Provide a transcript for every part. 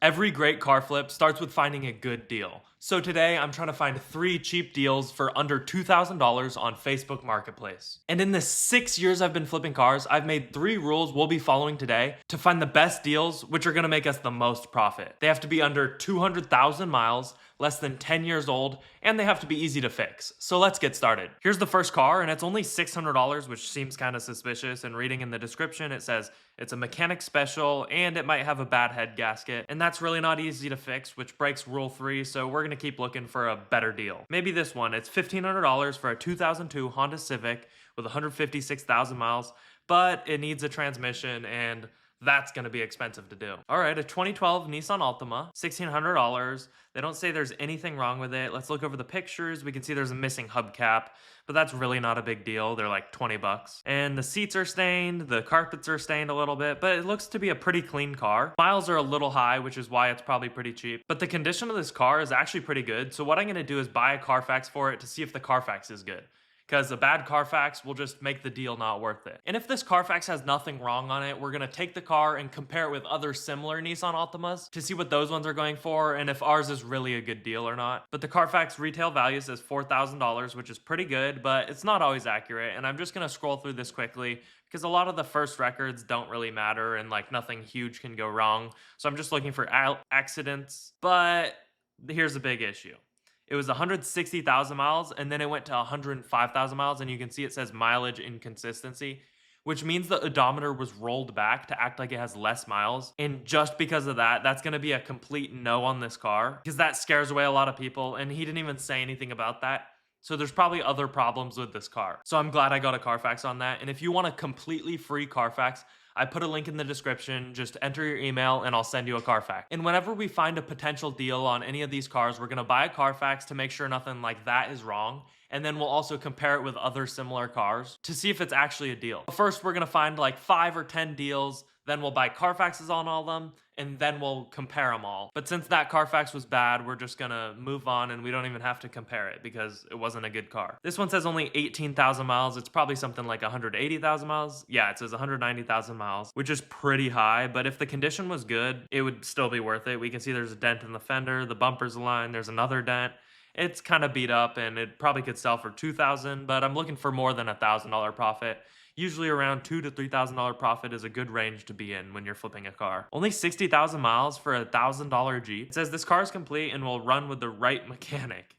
Every great car flip starts with finding a good deal. So today I'm trying to find 3 cheap deals for under $2,000 on Facebook Marketplace. And in the 6 years I've been flipping cars, I've made 3 rules we'll be following today to find the best deals which are going to make us the most profit. They have to be under 200,000 miles, less than 10 years old, and they have to be easy to fix. So let's get started. Here's the first car, and it's only $600, which seems kind of suspicious, and reading in the description it says it's a mechanic special and it might have a bad head gasket, and that's really not easy to fix, which breaks rule 3, so we're gonna keep looking for a better deal. Maybe this one. It's $1,500 for a 2002 Honda Civic with 156,000 miles, but it needs a transmission, and that's gonna be expensive to do. All right, a 2012 Nissan Altima, $1,600. They don't say there's anything wrong with it. Let's look over the pictures. We can see there's a missing hubcap, but that's really not a big deal. They're like 20 bucks. And the seats are stained, the carpets are stained a little bit, but it looks to be a pretty clean car. Miles are a little high, which is why it's probably pretty cheap. But the condition of this car is actually pretty good. So what I'm gonna do is buy a Carfax for it to see if the Carfax is good, because a bad Carfax will just make the deal not worth it. And if this Carfax has nothing wrong on it, we're gonna take the car and compare it with other similar Nissan Altimas to see what those ones are going for and if ours is really a good deal or not. But the Carfax retail value says $4,000, which is pretty good, but it's not always accurate. And I'm just gonna scroll through this quickly because a lot of the first records don't really matter and like nothing huge can go wrong. So I'm just looking for accidents, but here's a big issue. It was 160,000 miles, and then it went to 105,000 miles, and you can see it says mileage inconsistency, which means the odometer was rolled back to act like it has less miles. And just because of that, that's going to be a complete no on this car, because that scares away a lot of people, and he didn't even say anything about that. So there's probably other problems with this car. So I'm glad I got a Carfax on that. And if you want a completely free Carfax, I put a link in the description. Just enter your email and I'll send you a Carfax. And whenever we find a potential deal on any of these cars, we're gonna buy a Carfax to make sure nothing like that is wrong. And then we'll also compare it with other similar cars to see if it's actually a deal. First, we're gonna find like 5 or 10 deals, then we'll buy Carfaxes on all of them, and then we'll compare them all. But since that Carfax was bad, we're just gonna move on and we don't even have to compare it because it wasn't a good car. This one says only 18,000 miles. It's probably something like 180,000 miles. Yeah, it says 190,000 miles, which is pretty high, but if the condition was good, it would still be worth it. We can see there's a dent in the fender, the bumper's aligned, there's another dent. It's kind of beat up and it probably could sell for $2,000, but I'm looking for more than $1,000 profit. Usually around $2,000 to $3,000 profit is a good range to be in when you're flipping a car. Only 60,000 miles for a $1,000 Jeep. It says this car is complete and will run with the right mechanic.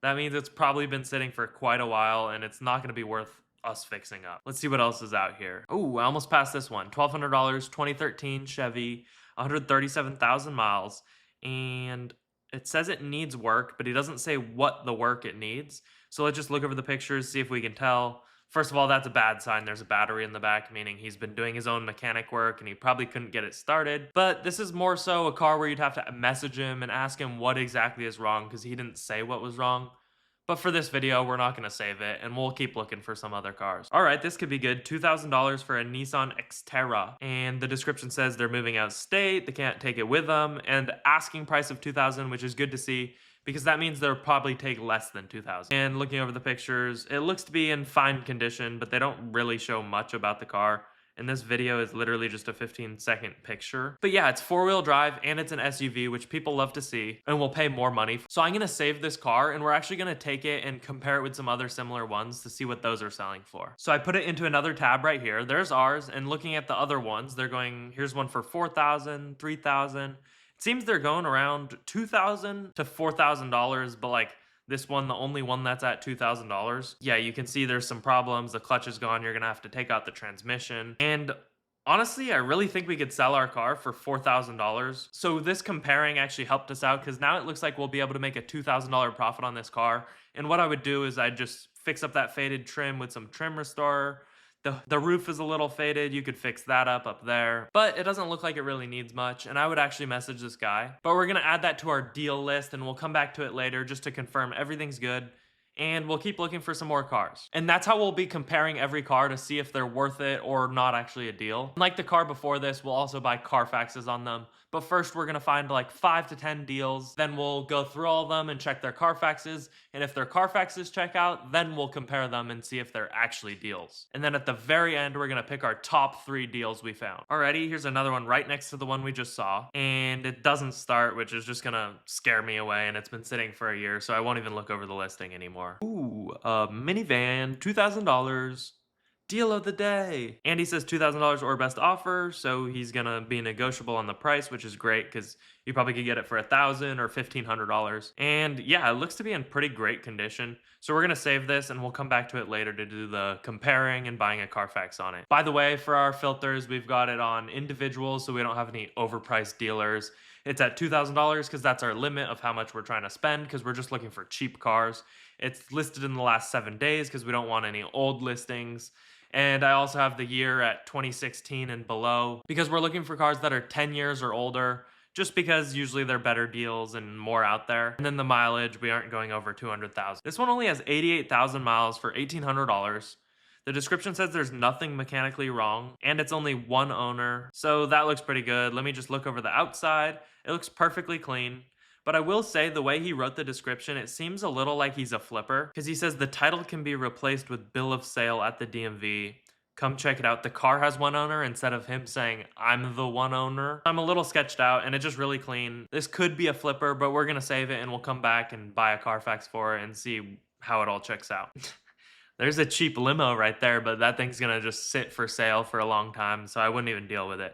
That means it's probably been sitting for quite a while and it's not going to be worth us fixing up. Let's see what else is out here. Oh, I almost passed this one. $1,200, 2013 Chevy, 137,000 miles. And it says it needs work, but he doesn't say what the work it needs. So let's just look over the pictures, see if we can tell. First of all, that's a bad sign. There's a battery in the back, meaning he's been doing his own mechanic work and he probably couldn't get it started. But this is more so a car where you'd have to message him and ask him what exactly is wrong because he didn't say what was wrong. But for this video, we're not going to save it, and we'll keep looking for some other cars. All right, this could be good. $2,000 for a Nissan Xterra. And the description says they're moving out of state, they can't take it with them, and asking price of $2,000, which is good to see, because that means they'll probably take less than $2,000. And looking over the pictures, it looks to be in fine condition, but they don't really show much about the car. And this video is literally just a 15-second picture. But yeah, it's 4-wheel drive and it's an SUV, which people love to see and will pay more money. So I'm gonna save this car and we're actually gonna take it and compare it with some other similar ones to see what those are selling for. So I put it into another tab right here. There's ours, and looking at the other ones, they're going, here's one for $4,000, $3,000. It seems they're going around $2,000 to $4,000, but like, this one, the only one that's at $2,000. Yeah, you can see there's some problems. The clutch is gone. You're going to have to take out the transmission. And honestly, I really think we could sell our car for $4,000. So this comparing actually helped us out because now it looks like we'll be able to make a $2,000 profit on this car. And what I would do is I'd just fix up that faded trim with some trim restorer. The roof is a little faded. You could fix that up there, but it doesn't look like it really needs much. And I would actually message this guy, but we're going to add that to our deal list and we'll come back to it later just to confirm everything's good. And we'll keep looking for some more cars. And that's how we'll be comparing every car to see if they're worth it or not actually a deal. Like the car before this, we'll also buy Carfaxes on them But first, we're gonna find like 5 to 10 deals. Then we'll go through all of them and check their Carfaxes. And if their Carfaxes check out, then we'll compare them and see if they're actually deals. And then at the very end, we're gonna pick our top 3 deals we found. Alrighty, here's another one right next to the one we just saw. And it doesn't start, which is just gonna scare me away. And it's been sitting for a year, so I won't even look over the listing anymore. Ooh, a minivan, $2,000. Deal of the day. And he says $2,000 or best offer, so he's gonna be negotiable on the price, which is great because you probably could get it for $1,000 or $1,500. And yeah, it looks to be in pretty great condition. So we're gonna save this and we'll come back to it later to do the comparing and buying a Carfax on it. By the way, for our filters, we've got it on individuals, so we don't have any overpriced dealers. It's at $2,000 because that's our limit of how much we're trying to spend because we're just looking for cheap cars. It's listed in the last 7 days because we don't want any old listings. And I also have the year at 2016 and below because we're looking for cars that are 10 years or older, just because usually they're better deals and more out there. And then the mileage, we aren't going over 200,000. This one only has 88,000 miles for $1,800. The description says there's nothing mechanically wrong, and it's only one owner, so that looks pretty good. Let me just look over the outside. It looks perfectly clean. But I will say the way he wrote the description, it seems a little like he's a flipper because he says the title can be replaced with bill of sale at the DMV. Come check it out. The car has one owner instead of him saying, I'm the one owner. I'm a little sketched out and it's just really clean. This could be a flipper, but we're going to save it and we'll come back and buy a Carfax for it and see how it all checks out. There's a cheap limo right there, but that thing's going to just sit for sale for a long time, so I wouldn't even deal with it.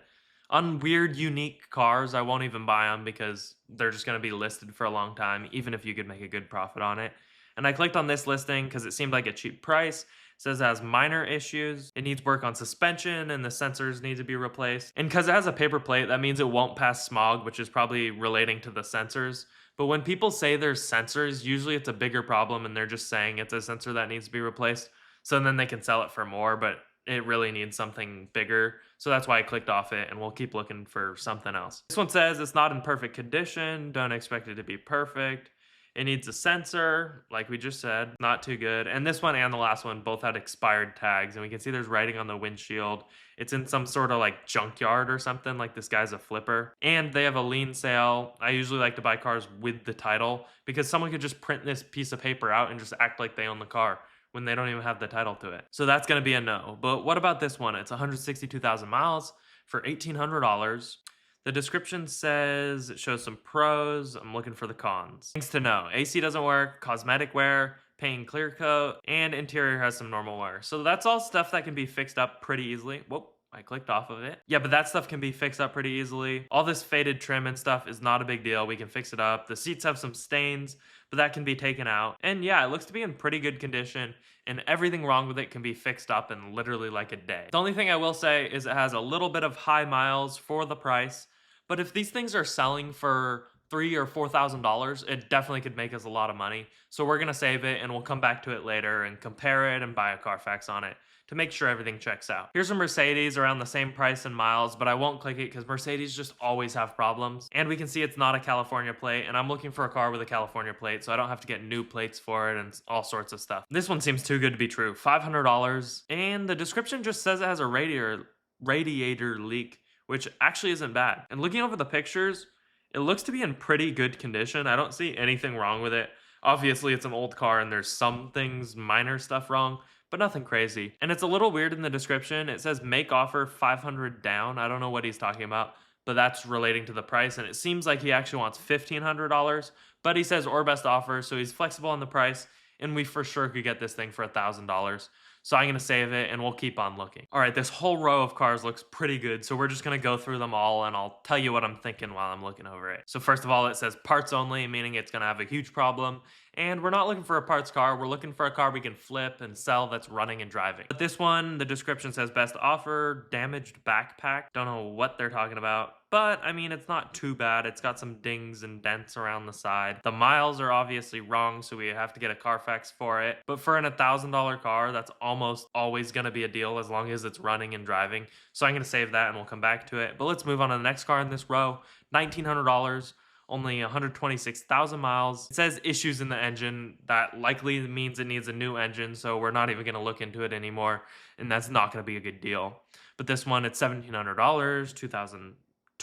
On weird, unique cars, I won't even buy them because they're just going to be listed for a long time, even if you could make a good profit on it. And I clicked on this listing because it seemed like a cheap price. It says it has minor issues. It needs work on suspension and the sensors need to be replaced. And because it has a paper plate, that means it won't pass smog, which is probably relating to the sensors. But when people say there's sensors, usually it's a bigger problem and they're just saying it's a sensor that needs to be replaced. So then they can sell it for more, but it really needs something bigger. So that's why I clicked off it and we'll keep looking for something else. This one says it's not in perfect condition. Don't expect it to be perfect. It needs a sensor, like we just said, not too good. And this one and the last one both had expired tags, and we can see there's writing on the windshield. It's in some sort of like junkyard or something, like this guy's a flipper. And they have a lien sale. I usually like to buy cars with the title because someone could just print this piece of paper out and just act like they own the car when they don't even have the title to it. So that's gonna be a no. But what about this one? It's 162,000 miles for $1,800. The description says it shows some pros. I'm looking for the cons. Things to know: AC doesn't work, cosmetic wear, paint clear coat, and interior has some normal wear. So that's all stuff that can be fixed up pretty easily. Whoop, I clicked off of it. Yeah, but that stuff can be fixed up pretty easily. All this faded trim and stuff is not a big deal. We can fix it up. The seats have some stains, but that can be taken out. And yeah, it looks to be in pretty good condition, and everything wrong with it can be fixed up in literally like a day. The only thing I will say is it has a little bit of high miles for the price. But if these things are selling for $3,000 or $4,000, it definitely could make us a lot of money. So we're gonna save it and we'll come back to it later and compare it and buy a Carfax on it to make sure everything checks out. Here's a Mercedes around the same price and miles, but I won't click it because Mercedes just always have problems. And we can see it's not a California plate, and I'm looking for a car with a California plate, so I don't have to get new plates for it and all sorts of stuff. This one seems too good to be true. $500, and the description just says it has a radiator leak, which actually isn't bad. And looking over the pictures, it looks to be in pretty good condition. I don't see anything wrong with it. Obviously, it's an old car and there's some things, minor stuff wrong, but nothing crazy. And it's a little weird in the description. It says make offer 500 down. I don't know what he's talking about, but that's relating to the price. And it seems like he actually wants $1,500, but he says or best offer, so he's flexible on the price, and we for sure could get this thing for $1,000. So I'm gonna save it and we'll keep on looking. All right, this whole row of cars looks pretty good, so we're just gonna go through them all and I'll tell you what I'm thinking while I'm looking over it. So first of all, it says parts only, meaning it's gonna have a huge problem. And we're not looking for a parts car, we're looking for a car we can flip and sell that's running and driving. But this one, the description says best offer, damaged backpack. Don't know what they're talking about, but I mean, it's not too bad. It's got some dings and dents around the side. The miles are obviously wrong, so we have to get a Carfax for it. But for an $1,000 car, that's almost always gonna be a deal as long as it's running and driving. So I'm gonna save that and we'll come back to it. But let's move on to the next car in this row, $1,900. Only 126,000 miles. It says issues in the engine. That likely means it needs a new engine, so we're not even gonna look into it anymore, and that's not gonna be a good deal. But this one, it's $1,700,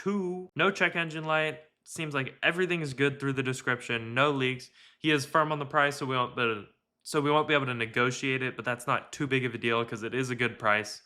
2, no check engine light. Seems like everything is good through the description, no leaks. He is firm on the price, so we won't be able to negotiate it, but that's not too big of a deal because it is a good price.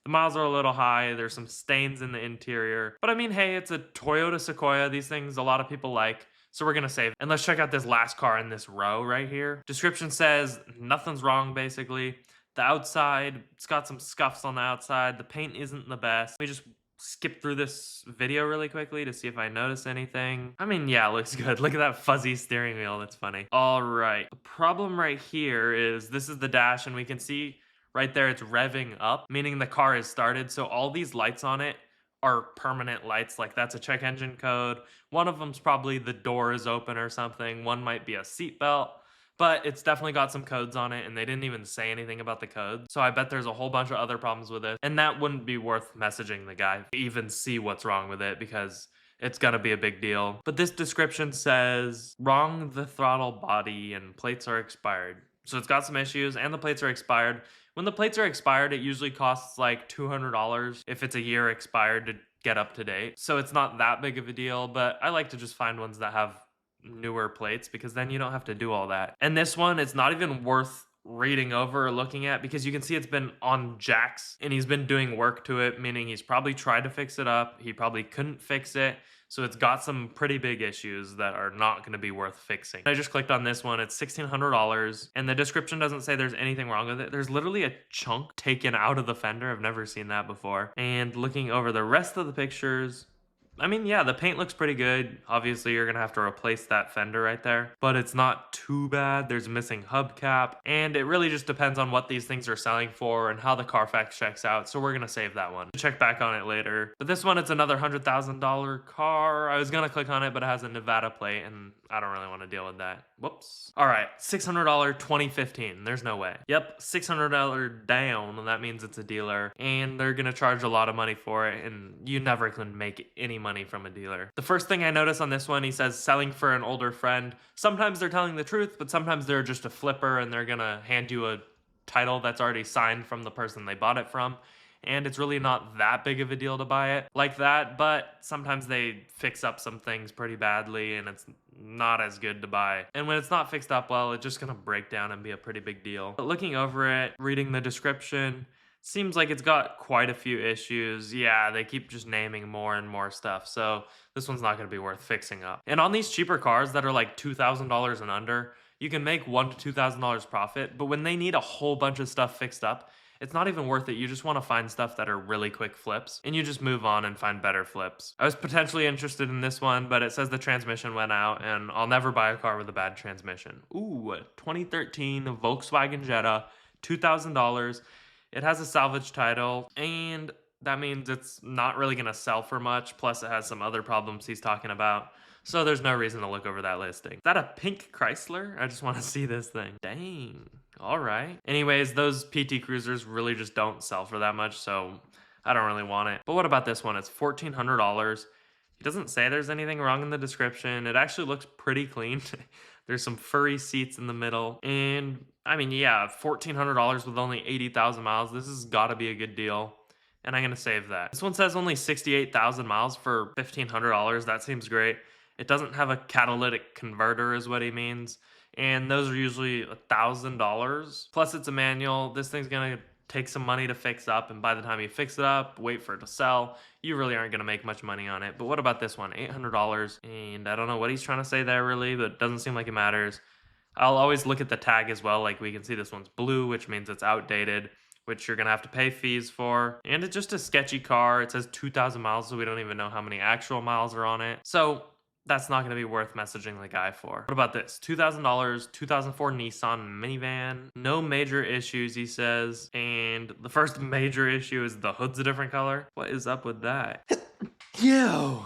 The miles are a little high. There's some stains in the interior. But I mean, hey, it's a Toyota Sequoia. These things a lot of people like. So we're going to save. And let's check out this last car in this row right here. Description says nothing's wrong, basically. The outside, it's got some scuffs on the outside. The paint isn't the best. Let me just skip through this video really quickly to see if I notice anything. I mean, yeah, it looks good. Look at that fuzzy steering wheel. That's funny. All right. The problem right here is this is the dash, and we can see right there it's revving up, meaning the car is started. So all these lights on it are permanent lights. Like, that's a check engine code. One of them's probably the door is open or something. One might be a seatbelt. But it's definitely got some codes on it, and they didn't even say anything about the code. So I bet there's a whole bunch of other problems with it. And that wouldn't be worth messaging the guy to even see what's wrong with it, because it's gonna be a big deal. But this description says, wrong the throttle body and plates are expired. So it's got some issues, and the plates are expired. When the plates are expired, it usually costs like $200 if it's a year expired to get up to date. So it's not that big of a deal, but I like to just find ones that have newer plates because then you don't have to do all that. And this one, it's not even worth reading over or looking at because you can see it's been on jacks and he's been doing work to it, meaning he's probably tried to fix it up. He probably couldn't fix it. So it's got some pretty big issues that are not going to be worth fixing. I just clicked on this one. It's $1,600 and the description doesn't say there's anything wrong with it. There's literally a chunk taken out of the fender. I've never seen that before. And looking over the rest of the pictures, I mean, yeah, the paint looks pretty good. Obviously, you're gonna have to replace that fender right there, but it's not too bad. There's a missing hubcap, and it really just depends on what these things are selling for and how the Carfax checks out, so we're gonna save that one. Check back on it later. But this one, it's another $100,000 car. I was gonna click on it, but it has a Nevada plate, and I don't really want to deal with that. Whoops. All right, $600 2015. There's no way. Yep, $600 down, and that means it's a dealer, and they're gonna charge a lot of money for it, and you never can make any money from a dealer. The first thing I notice on this one, he says selling for an older friend. Sometimes they're telling the truth, but sometimes they're just a flipper and they're gonna hand you a title that's already signed from the person they bought it from. And it's really not that big of a deal to buy it like that, but sometimes they fix up some things pretty badly and it's not as good to buy. And when it's not fixed up well, it's just gonna break down and be a pretty big deal. But looking over it, reading the description, seems like it's got quite a few issues. Yeah, they keep just naming more and more stuff. So this one's not going to be worth fixing up. And on these cheaper cars that are like $2,000 and under, you can make $1,000 to $2,000 profit. But when they need a whole bunch of stuff fixed up, it's not even worth it. You just want to find stuff that are really quick flips and you just move on and find better flips. I was potentially interested in this one, but it says the transmission went out and I'll never buy a car with a bad transmission. Ooh, 2013 Volkswagen Jetta, $2,000. It has a salvage title, and that means it's not really going to sell for much, plus it has some other problems he's talking about, so there's no reason to look over that listing. Is that a pink Chrysler? I just want to see this thing. Dang. All right. Anyways, those PT Cruisers really just don't sell for that much, so I don't really want it. But what about this one? It's $1,400. He doesn't say there's anything wrong in the description. It actually looks pretty clean. There's some furry seats in the middle, and I mean, yeah, $1,400 with only 80,000 miles. This has got to be a good deal, and I'm going to save that. This one says only 68,000 miles for $1,500. That seems great. It doesn't have a catalytic converter is what he means, and those are usually $1,000. Plus, it's a manual. This thing's going to take some money to fix up, and by the time you fix it up, wait for it to sell, you really aren't going to make much money on it. But what about this one? $800, and I don't know what he's trying to say there really, but it doesn't seem like it matters. I'll always look at the tag as well. Like, we can see this one's blue, which means it's outdated, which you're going to have to pay fees for. And it's just a sketchy car. It says 2,000 miles, so we don't even know how many actual miles are on it. So that's not going to be worth messaging the guy for. What about this? $2,000, 2004 Nissan minivan. No major issues, he says. And the first major issue is the hood's a different color. What is up with that? Yo!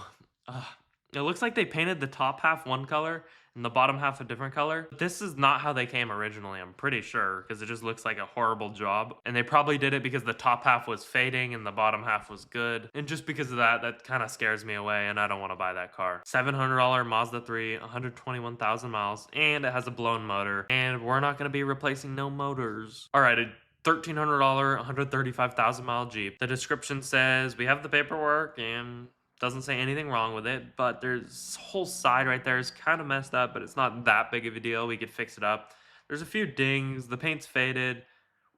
It looks like they painted the top half one color and the bottom half a different color. This is not how they came originally, I'm pretty sure, because it just looks like a horrible job. And they probably did it because the top half was fading and the bottom half was good. And just because of that, that kind of scares me away and I don't want to buy that car. $700 Mazda 3, 121,000 miles, and it has a blown motor. And we're not going to be replacing no motors. All right, $1,300, 135,000 mile Jeep. The description says we have the paperwork and Doesn't say anything wrong with it, but there's whole side right there is kind of messed up, but it's not that big of a deal. We could fix it up. There's a few dings. The paint's faded.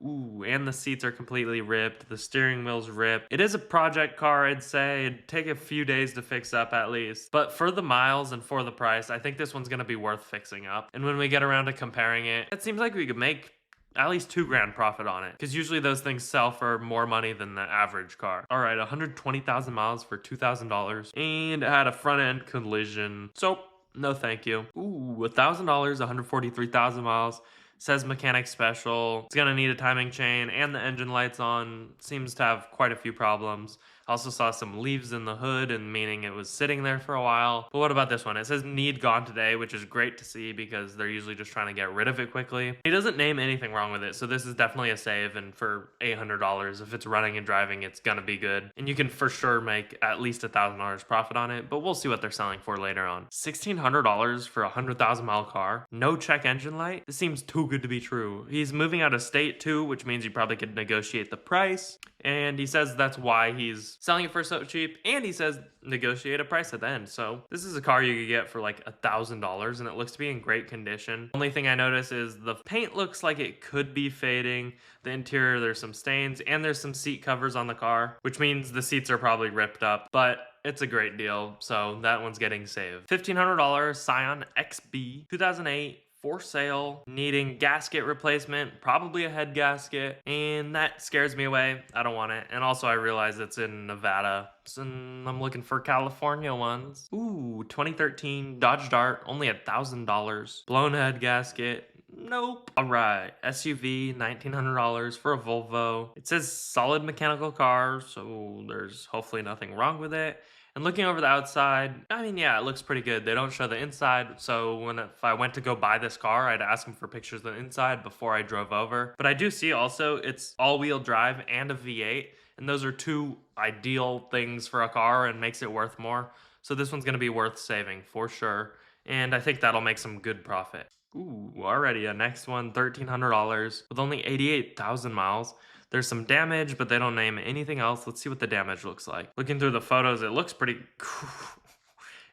Ooh, and the seats are completely ripped. The steering wheel's ripped. It is a project car, I'd say. It'd take a few days to fix up at least. But for the miles and for the price, I think this one's gonna be worth fixing up. And when we get around to comparing it, it seems like we could make at least $2,000 profit on it, because usually those things sell for more money than the average car. All right, 120,000 miles for $2,000, and it had a front end collision. So no thank you. Ooh, $1,000, 143,000 miles. Says mechanic special. It's gonna need a timing chain, and the engine light's on. Seems to have quite a few problems. Also saw some leaves in the hood, and meaning it was sitting there for a while. But what about this one? It says need gone today, which is great to see because they're usually just trying to get rid of it quickly. He doesn't name anything wrong with it, so this is definitely a save, and for $800, if it's running and driving, it's gonna be good. And you can for sure make at least $1,000 profit on it, but we'll see what they're selling for later on. $1,600 for a 100,000 mile car, no check engine light? This seems too good to be true. He's moving out of state too, which means you probably could negotiate the price. And he says that's why he's selling it for so cheap, and he says negotiate a price at the end. So this is a car you could get for like $1,000, and it looks to be in great condition. Only thing I notice is the paint looks like it could be fading. The interior, there's some stains, and there's some seat covers on the car, which means the seats are probably ripped up, but it's a great deal, so that one's getting saved. $1,500 Scion XB, 2008. For sale, needing gasket replacement, probably a head gasket, and that scares me away. I don't want it. And also I realize it's in Nevada, so I'm looking for California ones. Ooh, 2013 Dodge Dart, only $1,000. Blown head gasket. Nope. All right, SUV, $1,900 for a Volvo. It says solid mechanical car, so there's hopefully nothing wrong with it. And looking over the outside, I mean, yeah, it looks pretty good. They don't show the inside, so if I went to go buy this car, I'd ask them for pictures of the inside before I drove over. But I do see also it's all-wheel drive and a V8, and those are two ideal things for a car and makes it worth more. So this one's gonna be worth saving for sure, and I think that'll make some good profit. Ooh, already a next one, $1,300 with only 88,000 miles. There's some damage, but they don't name anything else. Let's see what the damage looks like. Looking through the photos, it looks pretty...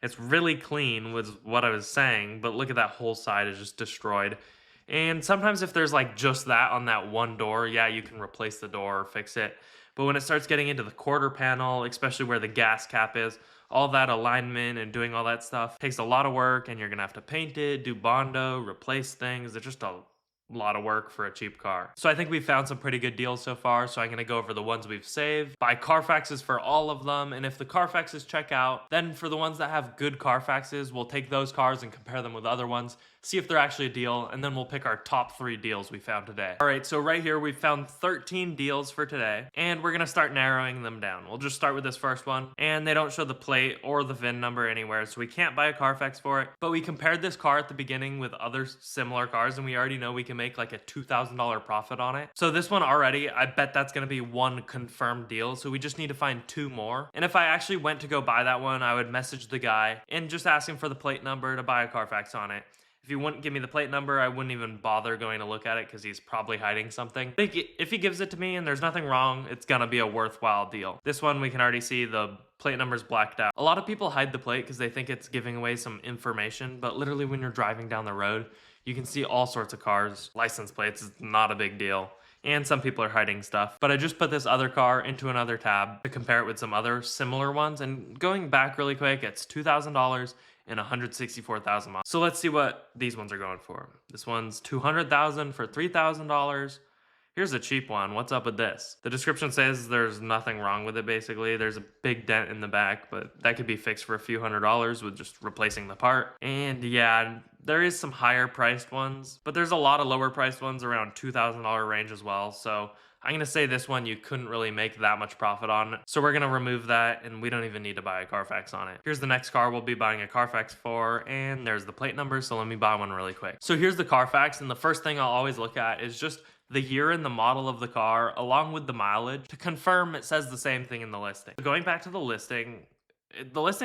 It's really clean was what I was saying, but look at that whole side is just destroyed. And sometimes if there's like just that on that one door, yeah, you can replace the door or fix it. But when it starts getting into the quarter panel, especially where the gas cap is, all that alignment and doing all that stuff takes a lot of work, and you're gonna have to paint it, do Bondo, replace things. It's just a lot of work for a cheap car. So I think we've found some pretty good deals so far, so I'm gonna go over the ones we've saved, buy Carfaxes for all of them, and if the Carfaxes check out, then for the ones that have good Carfaxes, we'll take those cars and compare them with other ones, see if they're actually a deal, and then we'll pick our top 3 deals we found today. All right, so right here we found 13 deals for today, and we're gonna start narrowing them down. We'll just start with this first one, and they don't show the plate or the VIN number anywhere, so we can't buy a Carfax for it, but we compared this car at the beginning with other similar cars, and we already know we can make like a $2,000 profit on it. So this one already, I bet that's gonna be one confirmed deal, so we just need to find 2 more. And if I actually went to go buy that one, I would message the guy and just ask him for the plate number to buy a Carfax on it. If he wouldn't give me the plate number, I wouldn't even bother going to look at it because he's probably hiding something. If he gives it to me and there's nothing wrong, it's gonna be a worthwhile deal. This one, we can already see the plate number's blacked out. A lot of people hide the plate because they think it's giving away some information, but literally when you're driving down the road, you can see all sorts of cars. License plates is not a big deal. And some people are hiding stuff. But I just put this other car into another tab to compare it with some other similar ones. And going back really quick, it's $2,000 and 164,000 miles. So let's see what these ones are going for. This one's $200,000 for $3,000. Here's a cheap one. What's up with this? The description says there's nothing wrong with it, basically. There's a big dent in the back, but that could be fixed for a few $100s with just replacing the part. And yeah, there is some higher priced ones, but there's a lot of lower priced ones around $2,000 range as well. So I'm gonna say this one you couldn't really make that much profit on. So we're gonna remove that, and we don't even need to buy a Carfax on it. Here's the next car we'll be buying a Carfax for, and there's the plate number, so let me buy one really quick. So here's the Carfax, and the first thing I'll always look at is just the year and the model of the car, along with the mileage, to confirm it says the same thing in the listing. So going back to the listing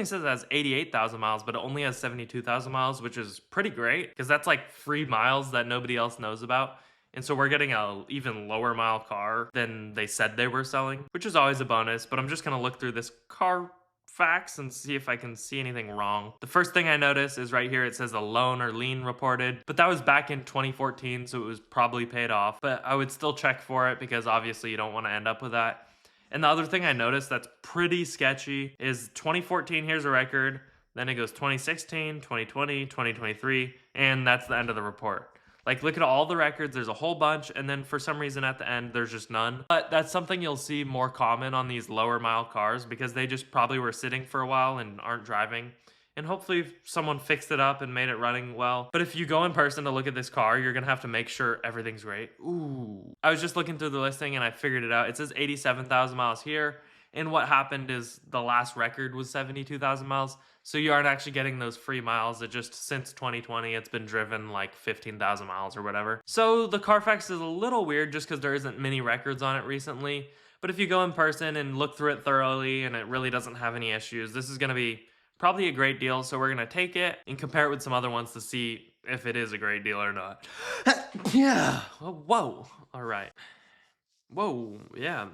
says it has 88,000 miles, but it only has 72,000 miles, which is pretty great, because that's like free miles that nobody else knows about. And so we're getting a even lower mile car than they said they were selling, which is always a bonus. But I'm just gonna look through this car Carfax and see if I can see anything wrong. The first thing I notice is right here, it says a loan or lien reported, but that was back in 2014, so it was probably paid off. But I would still check for it because obviously you don't want to end up with that. And the other thing I noticed that's pretty sketchy is 2014, here's a record. Then it goes 2016, 2020, 2023, and that's the end of the report. Like, look at all the records, there's a whole bunch, and then for some reason at the end, there's just none. But that's something you'll see more common on these lower mile cars because they just probably were sitting for a while and aren't driving. And hopefully someone fixed it up and made it running well. But if you go in person to look at this car, you're gonna have to make sure everything's great. Ooh. I was just looking through the listing and I figured it out. It says 87,000 miles here. And what happened is the last record was 72,000 miles. So you aren't actually getting those free miles. It just, since 2020, it's been driven like 15,000 miles or whatever. So the Carfax is a little weird just because there isn't many records on it recently. But if you go in person and look through it thoroughly and it really doesn't have any issues, this is going to be probably a great deal. So we're going to take it and compare it with some other ones to see if it is a great deal or not. Yeah. Oh, whoa. All right. Whoa. Yeah.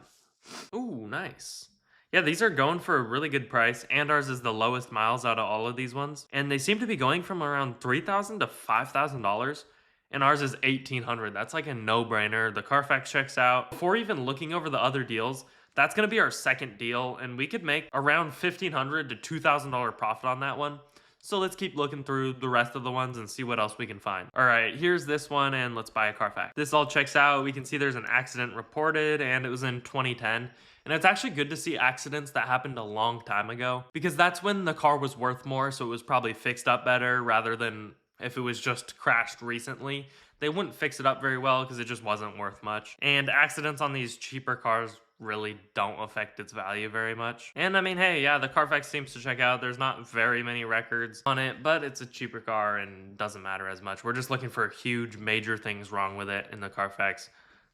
Ooh, nice. Yeah, these are going for a really good price, and ours is the lowest miles out of all of these ones. And they seem to be going from around $3,000 to $5,000, and ours is $1,800. That's like a no-brainer. The Carfax checks out. Before even looking over the other deals, that's going to be our second deal, and we could make around $1,500 to $2,000 profit on that one. So let's keep looking through the rest of the ones and see what else we can find. All right, here's this one, and let's buy a Carfax. This all checks out. We can see there's an accident reported, and it was in 2010. And it's actually good to see accidents that happened a long time ago because that's when the car was worth more, so it was probably fixed up better rather than if it was just crashed recently. They wouldn't fix it up very well because it just wasn't worth much. And accidents on these cheaper cars really don't affect its value very much. And I mean, hey, yeah, the Carfax seems to check out. There's not very many records on it, but it's a cheaper car and doesn't matter as much. We're just looking for huge major things wrong with it in the Carfax,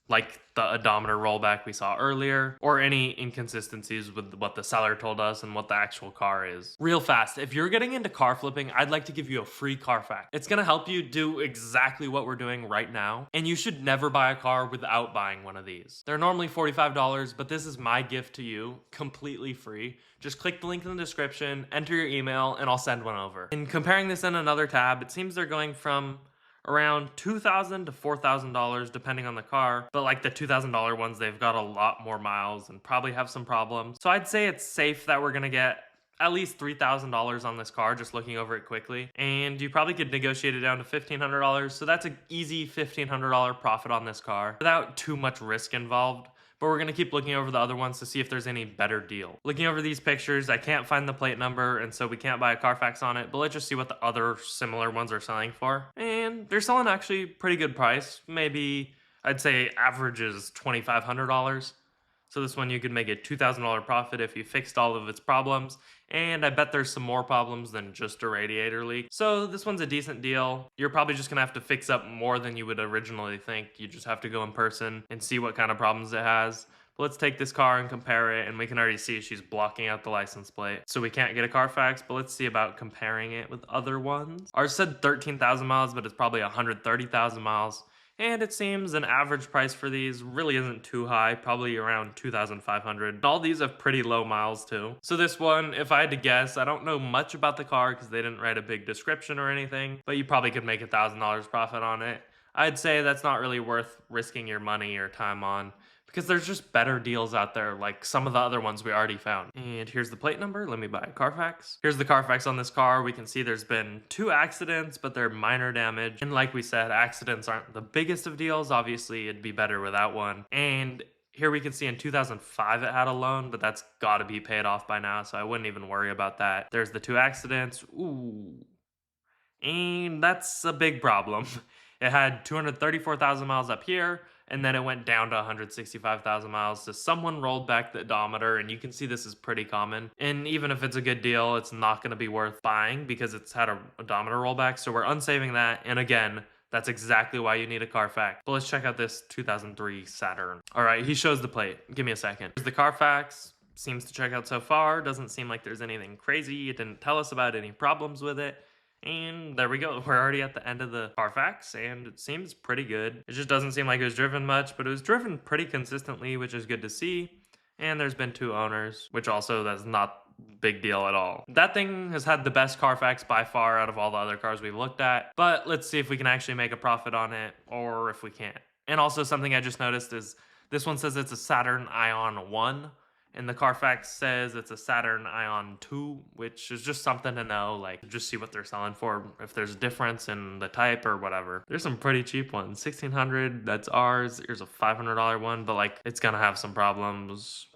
like the odometer rollback we saw earlier, or any inconsistencies with what the seller told us and what the actual car is. Real fast, if you're getting into car flipping, I'd like to give you a free Carfax. It's gonna help you do exactly what we're doing right now, and you should never buy a car without buying one of these. They're normally $45, but this is my gift to you, completely free. Just click the link in the description, enter your email, and I'll send one over. And comparing this in another tab, it seems they're going from around $2,000 to $4,000 depending on the car, but like the $2,000 ones, they've got a lot more miles and probably have some problems. So I'd say it's safe that we're gonna get at least $3,000 on this car just looking over it quickly, and you probably could negotiate it down to $1,500. So that's an easy $1,500 profit on this car without too much risk involved. But we're gonna keep looking over the other ones to see if there's any better deal. Looking over these pictures, I can't find the plate number, and so we can't buy a Carfax on it, but let's just see what the other similar ones are selling for. And they're selling actually pretty good price. Maybe, I'd say average is $2,500. So this one you could make a $2,000 profit if you fixed all of its problems. And I bet there's some more problems than just a radiator leak. So this one's a decent deal. You're probably just gonna have to fix up more than you would originally think. You just have to go in person and see what kind of problems it has. But let's take this car and compare it, and we can already see she's blocking out the license plate. So we can't get a Carfax, but let's see about comparing it with other ones. Ours said 13,000 miles, but it's probably 130,000 miles. And it seems an average price for these really isn't too high, probably around 2,500. All these have pretty low miles too. So this one, if I had to guess, I don't know much about the car because they didn't write a big description or anything, but you probably could make $1,000 profit on it. I'd say that's not really worth risking your money or time on, because there's just better deals out there, like some of the other ones we already found. And here's the plate number. Let me buy a Carfax. Here's the Carfax on this car. We can see there's been 2 accidents, but they're minor damage. And like we said, accidents aren't the biggest of deals. Obviously, it'd be better without one. And here we can see in 2005 it had a loan, but that's gotta be paid off by now, so I wouldn't even worry about that. There's the 2 accidents. Ooh. And that's a big problem. It had 234,000 miles up here, and then it went down to 165,000 miles. So someone rolled back the odometer, and you can see this is pretty common. And even if it's a good deal, it's not going to be worth buying because it's had a odometer rollback. So we're unsaving that. And again, that's exactly why you need a Carfax. But let's check out this 2003 Saturn. All right, he shows the plate. Give me a second. Here's the Carfax. Seems to check out so far. Doesn't seem like there's anything crazy. It didn't tell us about any problems with it. And there we go. We're already at the end of the Carfax, and it seems pretty good. It just doesn't seem like it was driven much, but it was driven pretty consistently, which is good to see. And there's been 2 owners, which also that's not big deal at all. That thing has had the best Carfax by far out of all the other cars we've looked at, but let's see if we can actually make a profit on it or if we can't. And also something I just noticed is this one says it's a Saturn Ion 1 and the Carfax says it's a Saturn Ion 2, which is just something to know, like just see what they're selling for, if there's a difference in the type or whatever. There's some pretty cheap ones, $1,600, that's ours. Here's a $500 one, but like it's gonna have some problems.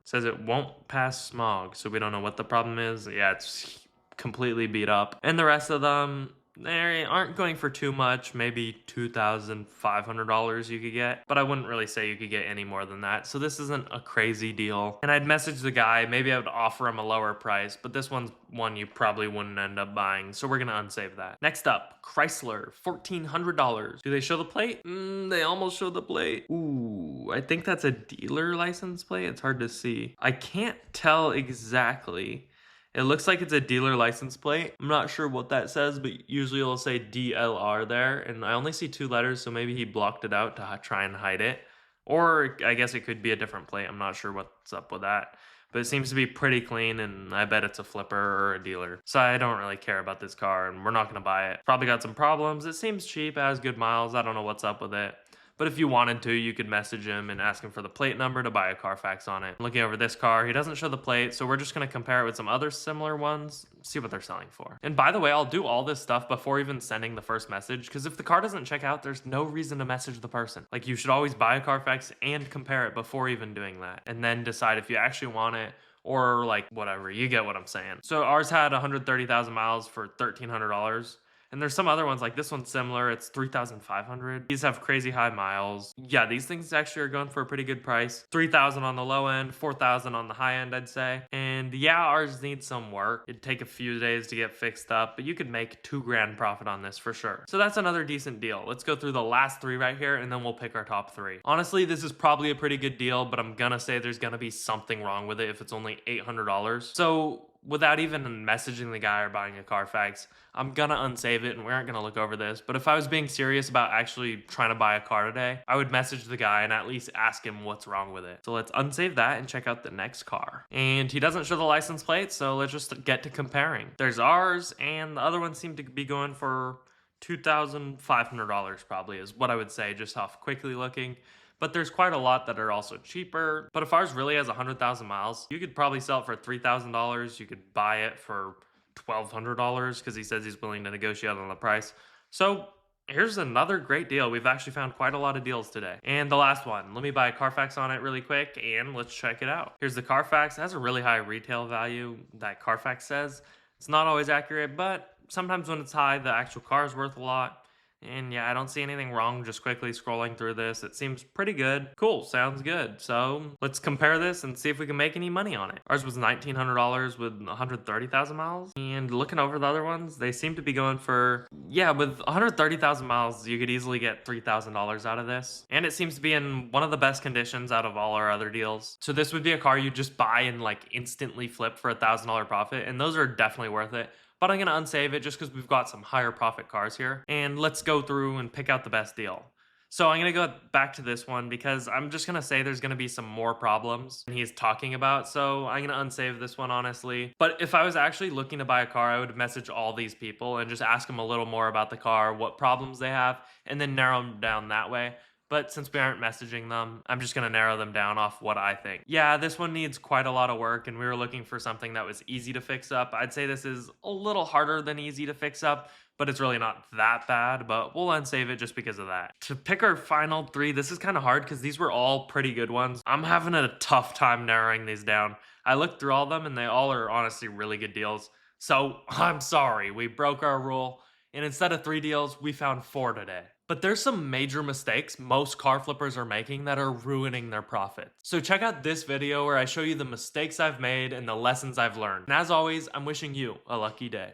Says it won't pass smog, so we don't know what the problem is. Yeah, it's completely beat up. And the rest of them, they aren't going for too much, maybe $2,500 you could get, but I wouldn't really say you could get any more than that. So this isn't a crazy deal. And I'd message the guy, maybe I would offer him a lower price, but this one's one you probably wouldn't end up buying. So we're gonna unsave that. Next up, Chrysler, $1,400. Do they show the plate? They almost show the plate. Ooh, I think that's a dealer license plate. It's hard to see. I can't tell exactly. It looks like it's a dealer license plate. I'm not sure what that says, but usually it'll say DLR there, and I only see 2 letters, so maybe he blocked it out to try and hide it. Or I guess it could be a different plate. I'm not sure what's up with that. But it seems to be pretty clean, and I bet it's a flipper or a dealer. So I don't really care about this car, and we're not going to buy it. Probably got some problems. It seems cheap, has good miles. I don't know what's up with it. But if you wanted to, you could message him and ask him for the plate number to buy a Carfax on it. Looking over this car, he doesn't show the plate, so we're just gonna compare it with some other similar ones, see what they're selling for. And by the way, I'll do all this stuff before even sending the first message, because if the car doesn't check out, there's no reason to message the person. Like, you should always buy a Carfax and compare it before even doing that, and then decide if you actually want it, or like, whatever, you get what I'm saying. So ours had 130,000 miles for $1,300. And there's some other ones, like this one's similar, it's 3,500. These have crazy high miles. Yeah, these things actually are going for a pretty good price. 3,000 on the low end, 4,000 on the high end, I'd say. And yeah, ours needs some work. It'd take a few days to get fixed up, but you could make $2,000 profit on this for sure. So that's another decent deal. Let's go through the last 3 right here, and then we'll pick our top 3. Honestly, this is probably a pretty good deal, but I'm gonna say there's gonna be something wrong with it if it's only $800. So without even messaging the guy or buying a Carfax, I'm gonna unsave it and we aren't gonna look over this. But if I was being serious about actually trying to buy a car today, I would message the guy and at least ask him what's wrong with it. So let's unsave that and check out the next car. And he doesn't show the license plate, so let's just get to comparing. There's ours, and the other ones seem to be going for $2,500 probably is what I would say just off quickly looking. But there's quite a lot that are also cheaper. But if ours really has 100,000 miles, you could probably sell it for $3,000. You could buy it for $1,200 because he says he's willing to negotiate on the price. So here's another great deal. We've actually found quite a lot of deals today. And the last one, let me buy a Carfax on it really quick and let's check it out. Here's the Carfax. It has a really high retail value that Carfax says. It's not always accurate, but sometimes when it's high, the actual car is worth a lot. And yeah, I don't see anything wrong just quickly scrolling through this. It seems pretty good. Cool, sounds good. So let's compare this and see if we can make any money on it. Ours was $1,900 with 130,000 miles. And looking over the other ones, they seem to be going for, yeah, with 130,000 miles, you could easily get $3,000 out of this. And it seems to be in one of the best conditions out of all our other deals. So this would be a car you just buy and like instantly flip for $1,000 profit. And those are definitely worth it. But I'm going to unsave it just because we've got some higher profit cars here. And let's go through and pick out the best deal. So I'm going to go back to this one because I'm just going to say there's going to be some more problems he's talking about. So I'm going to unsave this one, honestly. But if I was actually looking to buy a car, I would message all these people and just ask them a little more about the car, what problems they have, and then narrow them down that way. But since we aren't messaging them, I'm just going to narrow them down off what I think. Yeah, this one needs quite a lot of work, and we were looking for something that was easy to fix up. I'd say this is a little harder than easy to fix up, but it's really not that bad, but we'll unsave it just because of that. To pick our final 3, this is kind of hard because these were all pretty good ones. I'm having a tough time narrowing these down. I looked through all of them, and they all are honestly really good deals. So I'm sorry, we broke our rule, and instead of 3 deals, we found 4 today. But there's some major mistakes most car flippers are making that are ruining their profit. So check out this video where I show you the mistakes I've made and the lessons I've learned. And as always, I'm wishing you a lucky day.